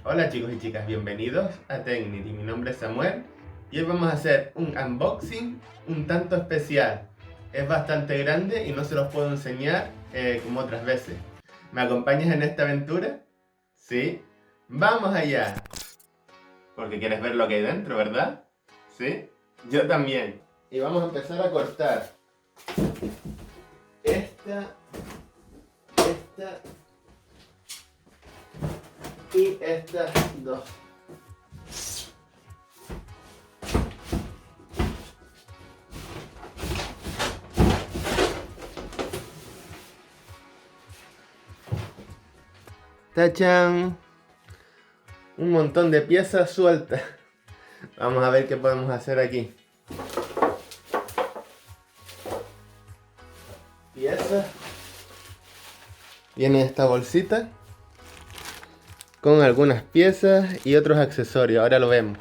Hola chicos y chicas, bienvenidos a Tecnity. Mi nombre es Samuel y hoy vamos a hacer un unboxing un tanto especial. Es bastante grande y no se los puedo enseñar como otras veces. ¿Me acompañas en esta aventura? ¿Sí? ¡Vamos allá! Porque quieres ver lo que hay dentro, ¿verdad? ¿Sí? Yo también. Y vamos a empezar a cortar esta y estas dos. ¡Tachán! Un montón de piezas sueltas. Vamos a ver qué podemos hacer aquí. Piezas. Viene esta bolsita con algunas piezas y otros accesorios. Ahora lo vemos.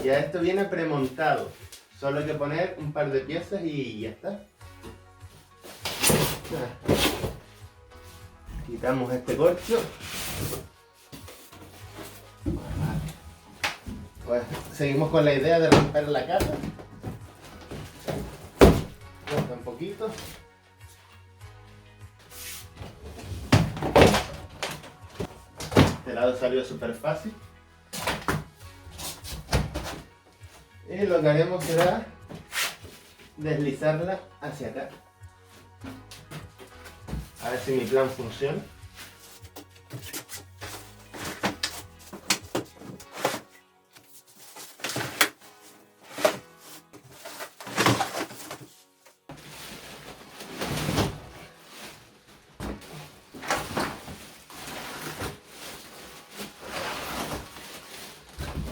Ya esto viene premontado. Solo hay que poner un par de piezas y ya está. Quitamos este corcho. Pues seguimos con la idea de romper la caja. Corta un poquito. Este lado salió súper fácil. Y lo que haremos será deslizarla hacia acá. A ver si mi plan funciona.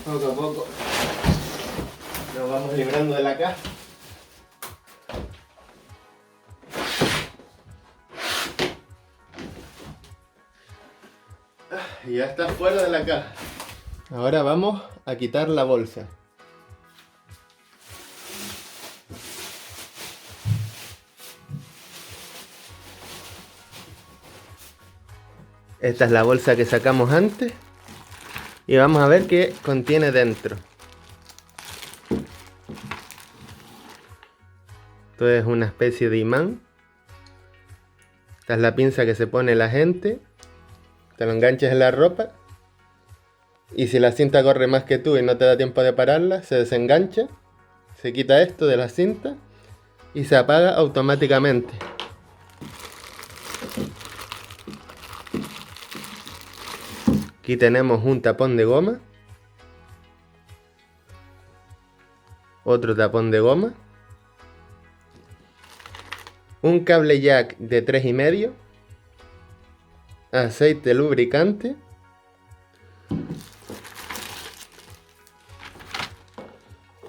Poco a poco nos vamos librando de la caja. Y ya está fuera de la caja. Ahora vamos a quitar la bolsa. Esta es la bolsa que sacamos antes. Y vamos a ver qué contiene dentro. Esto es una especie de imán. Esta es la pinza que se pone la gente. Te lo enganchas en la ropa. Y si la cinta corre más que tú y no te da tiempo de pararla, se desengancha. Se quita esto de la cinta. Y se apaga automáticamente. Aquí tenemos un tapón de goma. Otro tapón de goma. Un cable jack de 3,5. Aceite lubricante.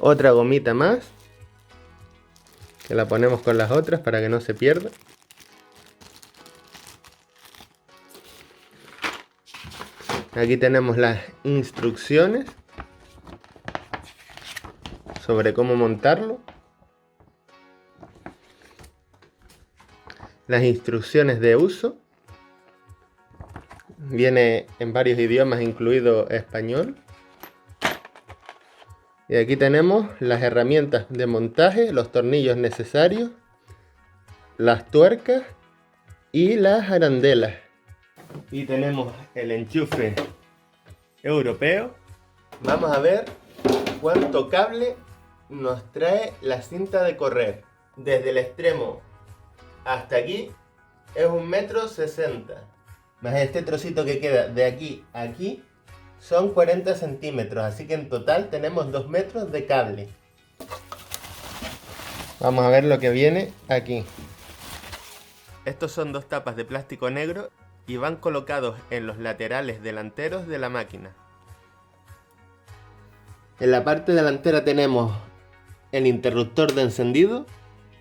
Otra gomita más. Que la ponemos con las otras para que no se pierda. Aquí tenemos las instrucciones sobre cómo montarlo. Las instrucciones de uso. Viene en varios idiomas, incluido español. Y aquí tenemos las herramientas de montaje, los tornillos necesarios, las tuercas y las arandelas. Y tenemos el enchufe europeo. Vamos a ver cuánto cable nos trae la cinta de correr. Desde el extremo hasta aquí es 1,60 m. Más este trocito que queda de aquí a aquí son 40 centímetros. Así que en total tenemos 2 metros de cable. Vamos a ver lo que viene aquí. Estos son dos tapas de plástico negro y van colocados en los laterales delanteros de la máquina. En la parte delantera tenemos el interruptor de encendido.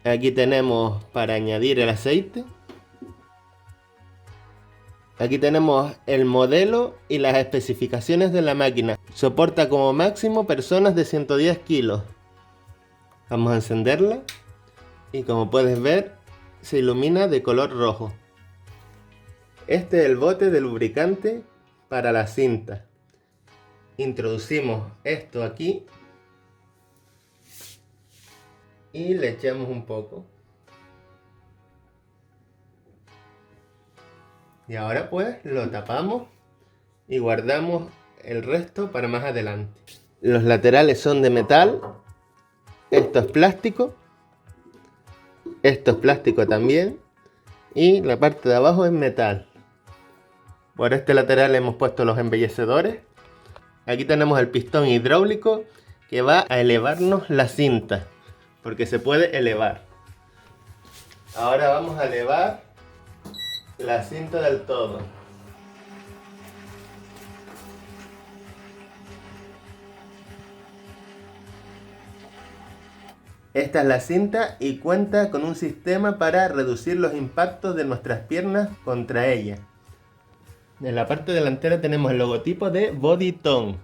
Aquí tenemos para añadir el aceite. Aquí tenemos el modelo y las especificaciones de la máquina. Soporta como máximo personas de 110 kilos. Vamos a encenderla y como puedes ver se ilumina de color rojo. Este es el bote de lubricante para la cinta. Introducimos esto aquí y le echamos un poco. Y ahora pues lo tapamos y guardamos el resto para más adelante. Los laterales son de metal, esto es plástico también, y la parte de abajo es metal. Por este lateral hemos puesto los embellecedores. Aquí tenemos el pistón hidráulico que va a elevarnos la cinta, porque se puede elevar. Ahora vamos a elevar la cinta del todo. Esta es la cinta y cuenta con un sistema para reducir los impactos de nuestras piernas contra ella. En la parte delantera tenemos el logotipo de Bodytone.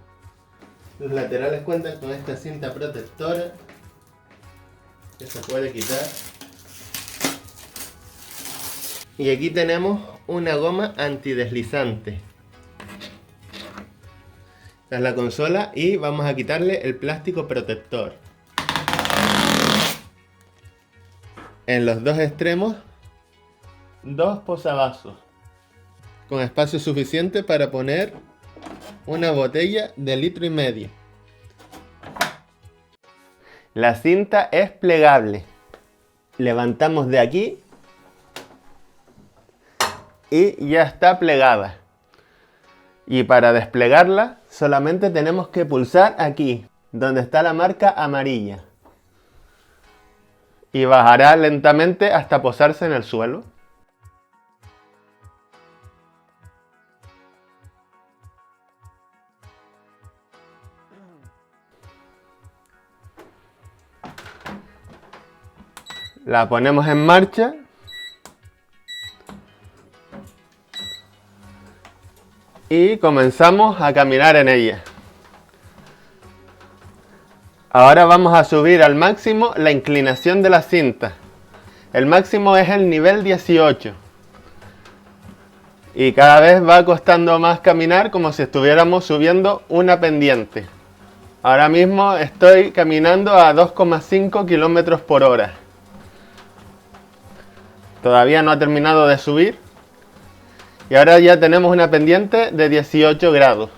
Los laterales cuentan con esta cinta protectora que se puede quitar. Y aquí tenemos una goma antideslizante. Esta es la consola y vamos a quitarle el plástico protector. En los dos extremos, dos posavasos con espacio suficiente para poner una botella de 1,5 litros. La cinta es plegable. Levantamos de aquí y ya está plegada. Y para desplegarla solamente tenemos que pulsar aquí, donde está la marca amarilla. Y bajará lentamente hasta posarse en el suelo. La ponemos en marcha y comenzamos a caminar en ella. Ahora vamos a subir al máximo la inclinación de la cinta. El máximo es el nivel 18. Y cada vez va costando más caminar, como si estuviéramos subiendo una pendiente. Ahora mismo estoy caminando a 2,5 kilómetros por hora. Todavía no ha terminado de subir. Y ahora ya tenemos una pendiente de 18 grados.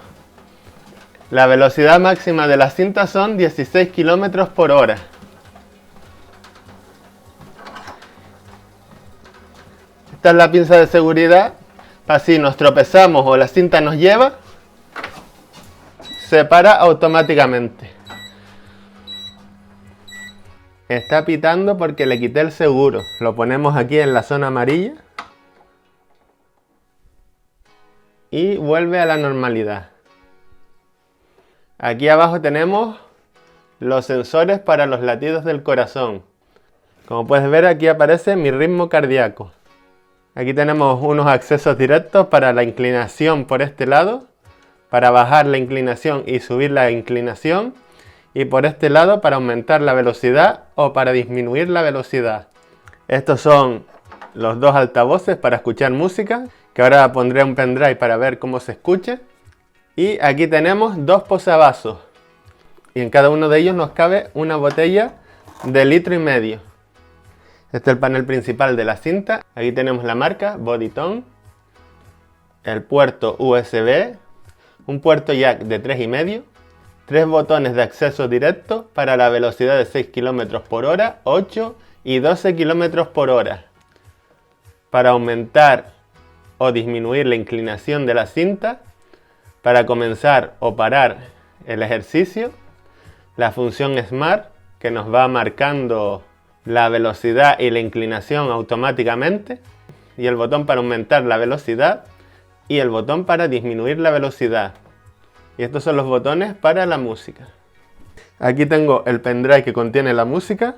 La velocidad máxima de la cinta son 16 kilómetros por hora. Esta es la pinza de seguridad, para si nos tropezamos o la cinta nos lleva, se para automáticamente. Está pitando porque le quité el seguro. Lo ponemos aquí en la zona amarilla y vuelve a la normalidad. Aquí abajo tenemos los sensores para los latidos del corazón. Como puedes ver, aquí aparece mi ritmo cardíaco. Aquí tenemos unos accesos directos para la inclinación por este lado, para bajar la inclinación y subir la inclinación, y por este lado para aumentar la velocidad o para disminuir la velocidad. Estos son los dos altavoces para escuchar música, que ahora pondré un pendrive para ver cómo se escucha. Y aquí tenemos dos posavasos y en cada uno de ellos nos cabe una botella de 1,5 litros. Este es el panel principal de la cinta. Aquí tenemos la marca Bodytone, el puerto USB, un puerto jack de 3,5, 3 botones de acceso directo para la velocidad de 6 km por hora, 8 y 12 km por hora. Para aumentar o disminuir la inclinación de la cinta, para comenzar o parar el ejercicio, la función Smart, que nos va marcando la velocidad y la inclinación automáticamente, y el botón para aumentar la velocidad y el botón para disminuir la velocidad. Y estos son los botones para la música. Aquí tengo el pendrive que contiene la música,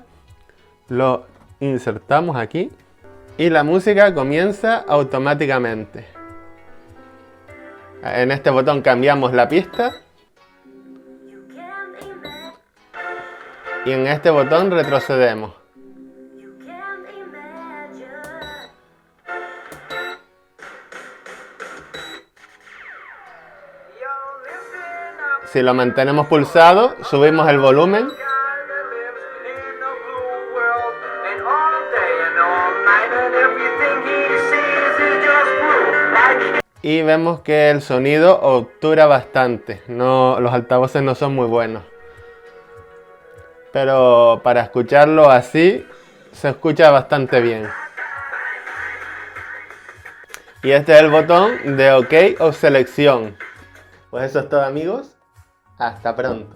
lo insertamos aquí y la música comienza automáticamente. En este botón cambiamos la pista y en este botón retrocedemos. Si lo mantenemos pulsado, subimos el volumen. Y vemos que el sonido obtura bastante. Los altavoces no son muy buenos. Pero para escucharlo así, se escucha bastante bien. Y este es el botón de OK o selección. Pues eso es todo, amigos. Hasta pronto.